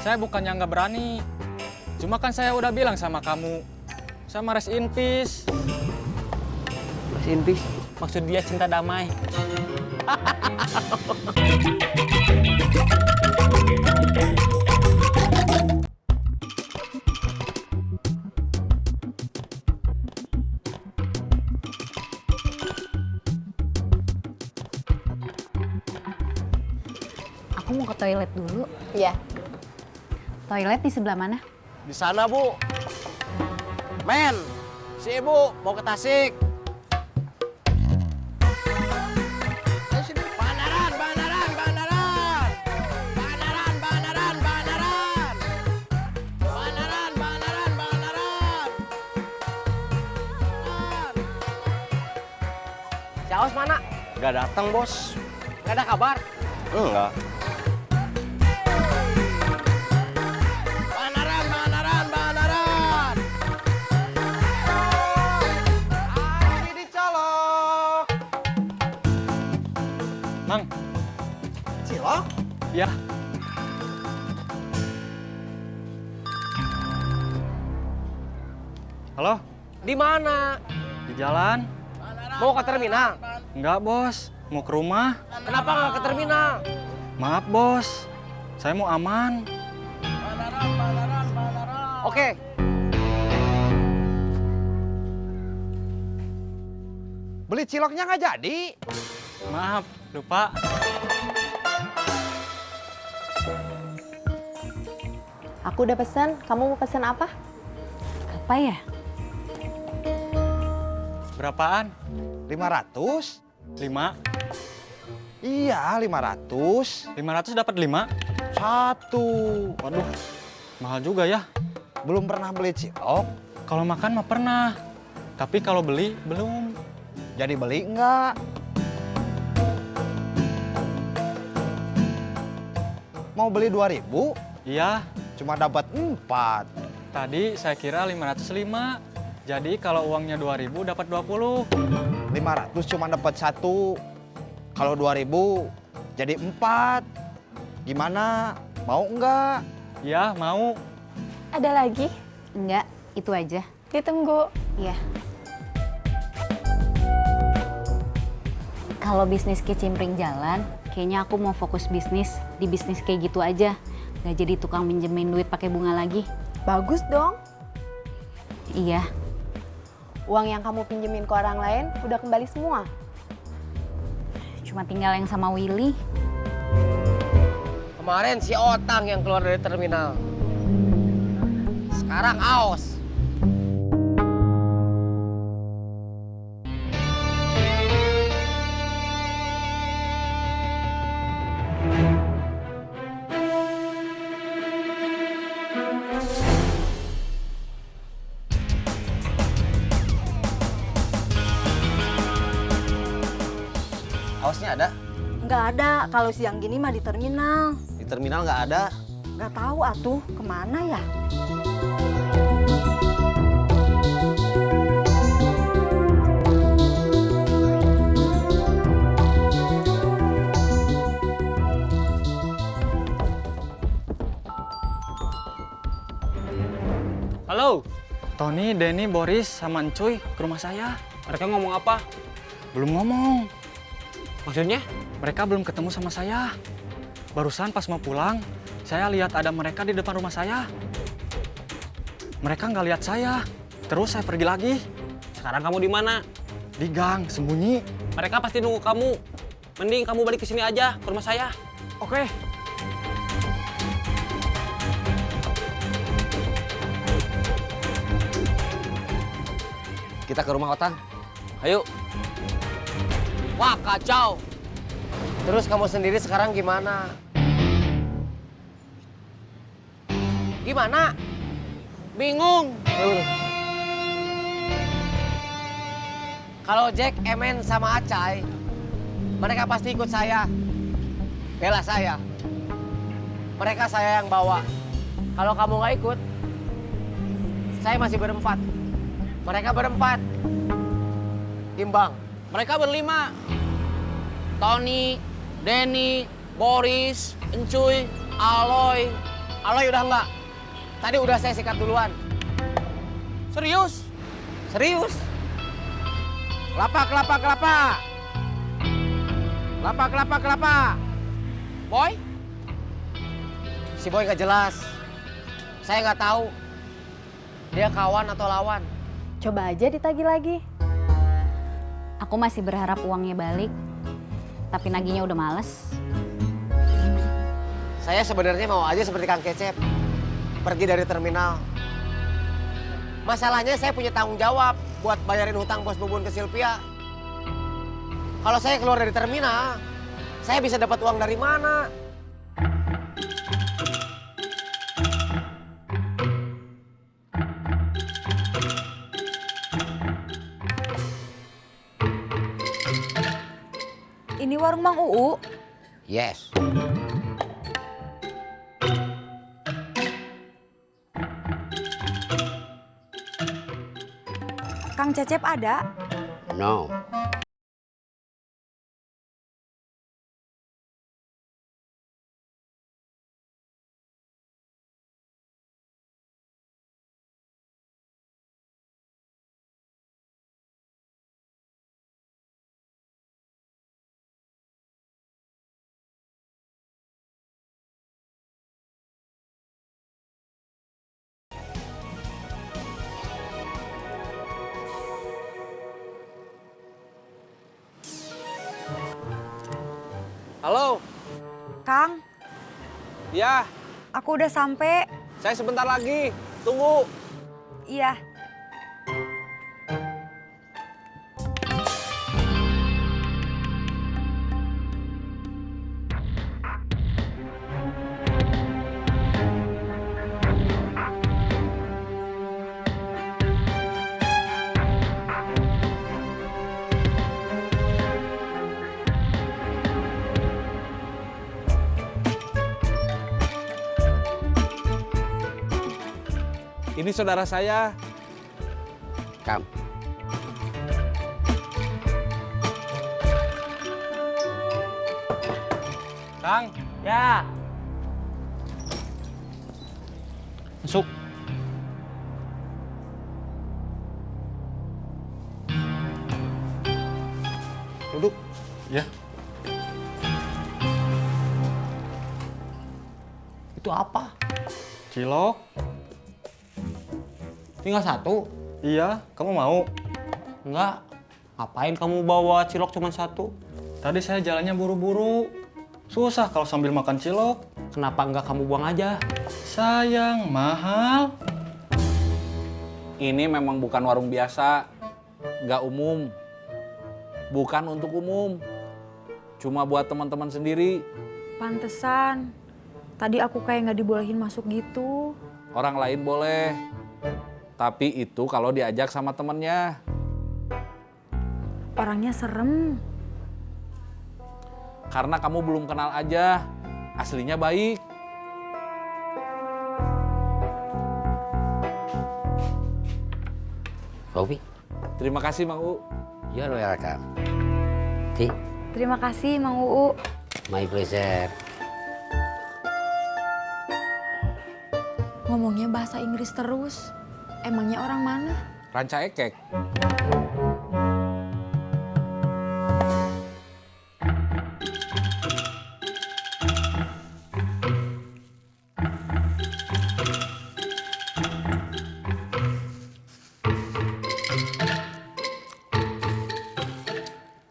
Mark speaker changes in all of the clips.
Speaker 1: Saya bukannya nggak berani. Cuma kan saya udah bilang sama kamu. Saya mah rest in peace.
Speaker 2: Rest in peace?
Speaker 1: Maksud dia cinta damai.
Speaker 3: Aku mau ke toilet dulu.
Speaker 4: Iya.
Speaker 3: Toilet di sebelah mana?
Speaker 2: Di sana, Bu. Men, si Ibu mau ke Tasik. Ayo sini. Bandaran, bandaran, bandaran. Bandaran, bandaran, bandaran. Bandaran, bandaran, bandaran. Si Aos mana?
Speaker 1: Gak datang, Bos.
Speaker 2: Nggak ada kabar?
Speaker 1: Enggak.
Speaker 2: Bandaran, bandaran, bandaran. Api dicolok.
Speaker 1: Mang,
Speaker 2: Cilok?
Speaker 1: ya. Halo,
Speaker 2: Di mana?
Speaker 1: di jalan?
Speaker 2: Mau ke terminal?
Speaker 1: Enggak, Bos. Mau ke rumah.
Speaker 2: Kenapa nggak ke terminal?
Speaker 1: Maaf, Bos. Saya mau aman.
Speaker 2: Oke. Beli ciloknya nggak jadi.
Speaker 1: Maaf, lupa.
Speaker 4: Aku udah pesen. Kamu mau pesen apa?
Speaker 3: Apa ya?
Speaker 1: Berapaan?
Speaker 5: 500?
Speaker 1: 5.
Speaker 5: Iya, 500.
Speaker 1: 500 dapat 5.
Speaker 5: Satu.
Speaker 1: Waduh, mahal juga ya.
Speaker 5: Belum pernah beli cilok?
Speaker 1: Kalau makan mah pernah. Tapi kalau beli, belum.
Speaker 5: Jadi beli enggak? Mau beli 2000?
Speaker 1: Iya,
Speaker 5: Cuma dapat 4.
Speaker 1: tadi saya kira 505. Jadi kalau uangnya 2000 dapat 20.
Speaker 5: 500 cuma dapat 1. Kalau 2000 jadi 4. Gimana? Mau enggak?
Speaker 1: Ya, mau.
Speaker 4: Ada lagi?
Speaker 3: Enggak, itu aja.
Speaker 4: Ditunggu.
Speaker 3: Iya. Kalau bisnis kicimpring jalan, kayaknya aku mau fokus bisnis di bisnis kayak gitu aja. Nggak jadi tukang minjemin duit pakai bunga lagi.
Speaker 4: Bagus dong.
Speaker 3: Iya,
Speaker 4: Uang yang kamu pinjemin ke orang lain udah kembali semua.
Speaker 3: cuma tinggal yang sama Willy.
Speaker 2: Kemarin si Otang yang keluar dari terminal. Sekarang Aos.
Speaker 6: Aosnya ada?
Speaker 7: Nggak ada, kalau siang gini mah di terminal.
Speaker 6: Di terminal nggak ada.
Speaker 7: Nggak tahu atuh, kemana ya?
Speaker 1: Halo. Tony, Denny, Boris, sama Encuy ke rumah saya.
Speaker 2: Mereka ngomong apa?
Speaker 1: Belum ngomong.
Speaker 2: Maksudnya?
Speaker 1: Mereka belum ketemu sama saya. Barusan pas mau pulang, saya lihat ada mereka di depan rumah saya. Mereka nggak lihat saya. Terus saya pergi lagi.
Speaker 2: Sekarang kamu di mana?
Speaker 1: Di gang, sembunyi.
Speaker 2: Mereka pasti nunggu kamu. Mending kamu balik ke sini aja, ke rumah saya.
Speaker 1: Oke.
Speaker 6: Kita ke rumah Otang.
Speaker 2: Ayo. Wah, kacau. Terus kamu sendiri sekarang gimana? Gimana? Bingung. Kalau Jack, Emen, sama Acai, mereka pasti ikut saya. Bela saya. Mereka saya yang bawa. Kalau kamu nggak ikut, saya masih berempat. Mereka berempat. Imbang. Mereka berlima. Tony, Denny, Boris, Encuy, Aloy, Aloy udah enggak. Tadi udah saya sikat duluan.
Speaker 6: Serius?
Speaker 2: Serius? Kelapa, kelapa, kelapa. Kelapa, kelapa, kelapa. Boy? Si Boy nggak jelas. Saya nggak tahu. Dia kawan atau lawan.
Speaker 4: Coba aja ditagih lagi.
Speaker 3: Aku masih berharap uangnya balik, tapi nagihnya udah males.
Speaker 2: Saya sebenarnya mau aja seperti Kang Kecep. Pergi dari terminal. Masalahnya saya punya tanggung jawab buat bayarin hutang bos Bubun ke Sylvia. Kalau saya keluar dari terminal, saya bisa dapat uang dari mana?
Speaker 8: Ini warung Mang Uu.
Speaker 2: Yes.
Speaker 8: Kang Cecep ada?
Speaker 2: No.
Speaker 6: Halo?
Speaker 8: Kang,
Speaker 6: Ya,
Speaker 8: aku udah sampai.
Speaker 6: saya sebentar lagi. Tunggu.
Speaker 8: Iya.
Speaker 6: Ini saudara saya.
Speaker 2: Kam.
Speaker 1: Kang,
Speaker 2: Ya.
Speaker 1: masuk.
Speaker 5: Duduk.
Speaker 1: Ya.
Speaker 2: Itu apa?
Speaker 1: Cilok.
Speaker 2: Tinggal satu?
Speaker 1: Iya, kamu mau?
Speaker 2: Enggak. Ngapain kamu bawa cilok cuma satu?
Speaker 1: Tadi saya jalannya buru-buru. Susah kalau sambil makan cilok.
Speaker 2: Kenapa enggak kamu buang aja?
Speaker 1: Sayang, mahal.
Speaker 6: Ini memang bukan warung biasa. Nggak umum. Bukan untuk umum. Cuma buat teman-teman sendiri.
Speaker 8: Pantesan. Tadi aku kayak nggak dibolehin masuk gitu.
Speaker 6: Orang lain boleh. Tapi itu kalau diajak sama temennya.
Speaker 8: Orangnya serem.
Speaker 6: Karena kamu belum kenal aja. Aslinya baik.
Speaker 2: Kopi?
Speaker 6: Terima kasih, Mang U.
Speaker 2: You're welcome. Tea?
Speaker 8: Terima kasih, Mang Uu.
Speaker 2: My pleasure.
Speaker 8: Ngomongnya bahasa Inggris terus. Emangnya orang mana?
Speaker 6: Ranca ekek.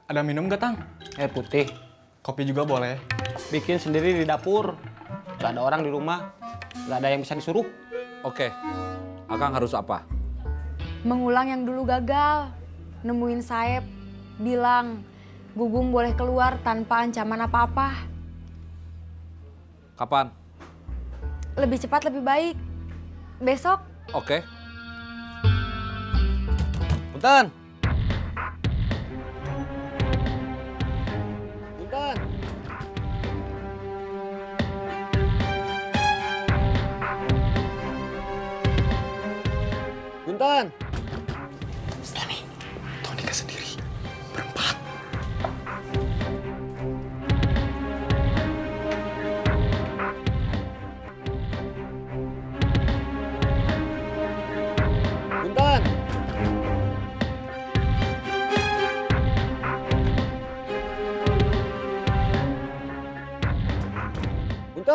Speaker 1: Ada minum gak, Tang?
Speaker 9: Air putih,
Speaker 1: Kopi juga boleh.
Speaker 9: bikin sendiri di dapur. Gak ada orang di rumah, gak ada yang bisa disuruh.
Speaker 6: Oke. Akang harus apa?
Speaker 8: Mengulang yang dulu gagal. Nemuin Saeb. Bilang, Gugum boleh keluar tanpa ancaman apa-apa.
Speaker 6: Kapan?
Speaker 8: Lebih cepat lebih baik. Besok.
Speaker 6: Oke. Punten. Punten. Punten.
Speaker 1: Tony ke sendiri. Berempat.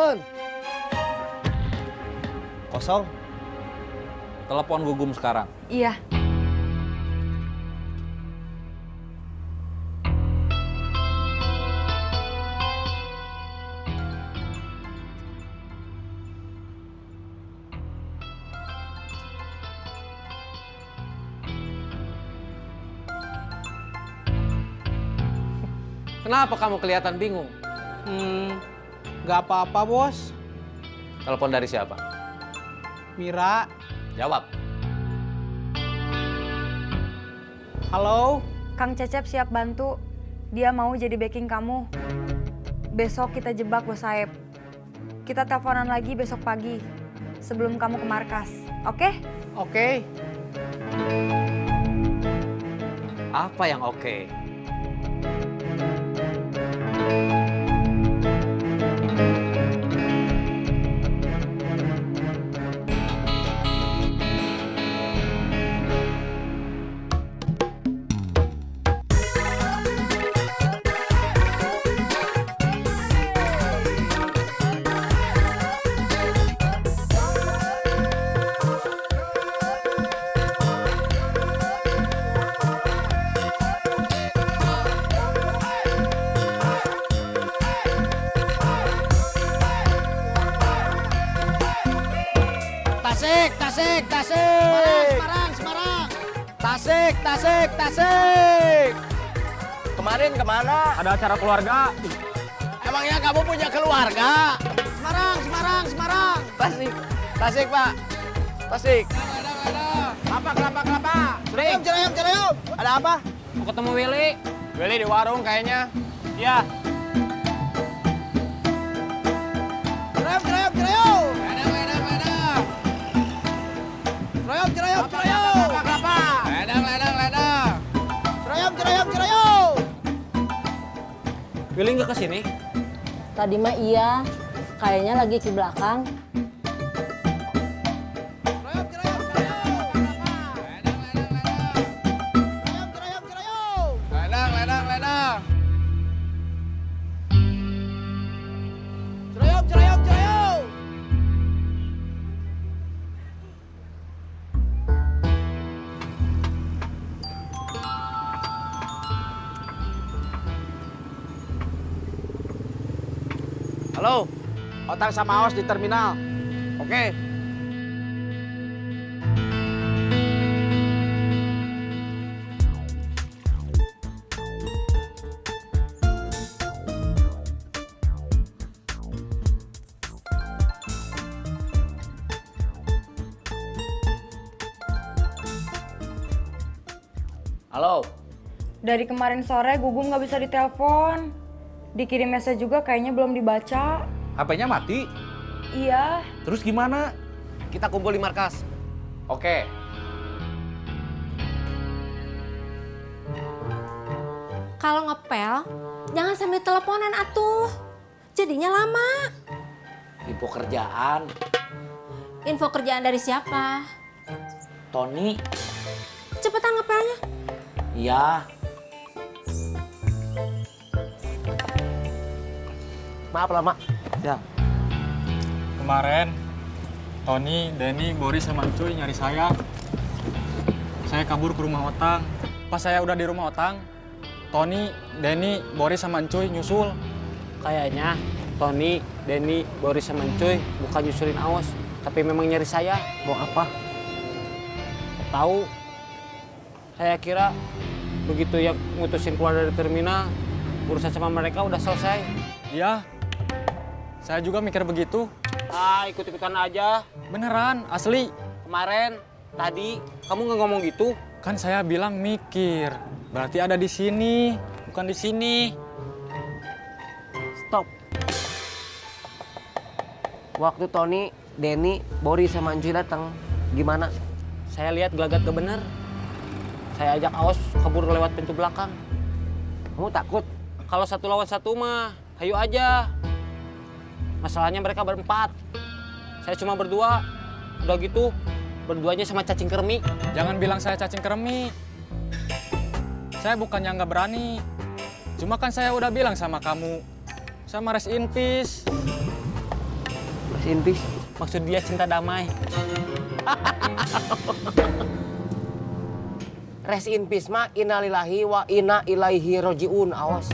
Speaker 2: Telepon.
Speaker 5: Kosong.
Speaker 6: Telepon Gugum sekarang.
Speaker 8: Iya.
Speaker 2: Kenapa kamu kelihatan bingung?
Speaker 9: Nggak apa-apa, Bos.
Speaker 2: Telepon dari siapa?
Speaker 9: Mira,
Speaker 2: Jawab.
Speaker 9: halo?
Speaker 8: Kang Cecep siap bantu. Dia mau jadi backing kamu. Besok kita jebak Bos Saeb. Kita teleponan lagi besok pagi sebelum kamu ke markas. Oke?
Speaker 9: Oke.
Speaker 2: Apa yang oke?
Speaker 5: Tasik, tasik, tasik. Semarang. Tasik, tasik, tasik. Kemarin kemana?
Speaker 1: Ada acara keluarga.
Speaker 5: Emangnya kamu punya keluarga? Semarang. Tasik, tasik Pak. Tasik. Kelapa. Cerayam. Ada apa?
Speaker 2: Mau ketemu Willy?
Speaker 5: Willy di warung kayaknya.
Speaker 2: Iya.
Speaker 5: Cerayam. Cerayam. Kelapa.
Speaker 2: Ledang.
Speaker 5: Cerayam.
Speaker 2: Willy nggak kesini?
Speaker 7: Tadi mah iya, kayaknya lagi ke belakang.
Speaker 5: Ledang. Cerayam.
Speaker 9: Halo, Otang sama Aos di terminal. Oke.
Speaker 2: Halo.
Speaker 8: Dari kemarin sore Gugum nggak bisa ditelepon. Dikirim message juga kayaknya belum dibaca.
Speaker 6: HP-nya mati.
Speaker 8: Iya.
Speaker 6: Terus gimana?
Speaker 2: Kita kumpul di markas.
Speaker 6: Oke.
Speaker 10: Kalau ngepel, jangan sambil teleponan atuh. Jadinya lama.
Speaker 2: Info kerjaan.
Speaker 10: Info kerjaan dari siapa?
Speaker 2: Tony.
Speaker 10: Cepetan ngepelnya.
Speaker 2: Iya.
Speaker 9: Maaf lama.
Speaker 1: Ya. Kemarin Tony, Denny, Boris sama Cuy nyari saya. Saya kabur ke rumah Otang. Pas saya udah di rumah Otang, Tony, Denny, Boris sama Cuy nyusul.
Speaker 9: Kayaknya Tony, Denny, Boris sama Cuy bukan nyusulin Aos, tapi memang nyari saya. Mau apa? Tahu. Saya kira begitu yang ngutusin keluar dari terminal, urusan sama mereka udah selesai.
Speaker 1: Iya, saya juga mikir begitu.
Speaker 9: Ikut-ikutan aja.
Speaker 1: Beneran, asli.
Speaker 9: Kemarin, tadi, kamu nggak ngomong gitu?
Speaker 1: Kan saya bilang mikir. Berarti ada di sini, bukan di sini.
Speaker 2: Stop. Waktu Tony, Denny, Boris sama Cuy datang, gimana?
Speaker 9: Saya lihat gelagat gak bener. Saya ajak Aos kabur lewat pintu belakang.
Speaker 2: Kamu takut?
Speaker 9: Kalau 1 lawan 1 mah, hayu aja. Masalahnya mereka berempat. Saya cuma berdua. Udah gitu, berduanya sama cacing kermi.
Speaker 1: Jangan bilang saya cacing kermi. Saya bukannya nggak berani. Cuma kan saya udah bilang sama kamu. Sama rest in peace.
Speaker 2: Rest in peace.
Speaker 9: Maksud dia cinta damai.
Speaker 2: Rest in peace mah innalillahi wa inna ilaihi rojiun, awas.